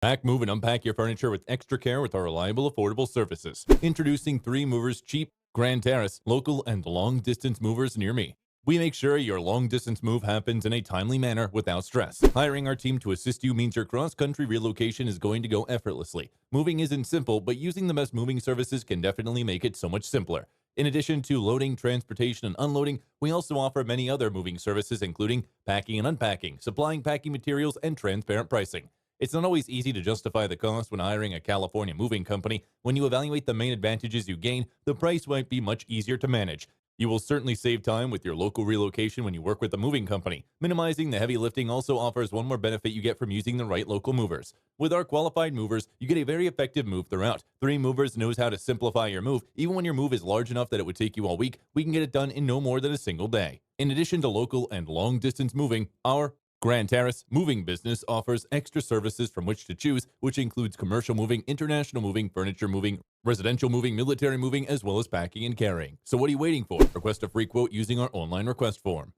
Pack, move, and unpack your furniture with extra care with our reliable, affordable services. Introducing 3 Movers Cheap, Grand Terrace, local and long distance movers near me. We make sure your long distance move happens in a timely manner without stress. Hiring our team to assist you means your cross country relocation is going to go effortlessly. Moving isn't simple, but using the best moving services can definitely make it so much simpler. In addition to loading, transportation, and unloading, we also offer many other moving services, including packing and unpacking, supplying packing materials, and transparent pricing. It's not always easy to justify the cost when hiring a California moving company. When you evaluate the main advantages you gain, the price might be much easier to manage. You will certainly save time with your local relocation when you work with a moving company. Minimizing the heavy lifting also offers one more benefit you get from using the right local movers. With our qualified movers, you get a very effective move throughout. 3 Movers knows how to simplify your move. Even when your move is large enough that it would take you all week, we can get it done in no more than a single day. In addition to local and long distance moving, our Grand Terrace Moving Business offers extra services from which to choose, which includes commercial moving, international moving, furniture moving, residential moving, military moving, as well as packing and carrying. So what are you waiting for? Request a free quote using our online request form.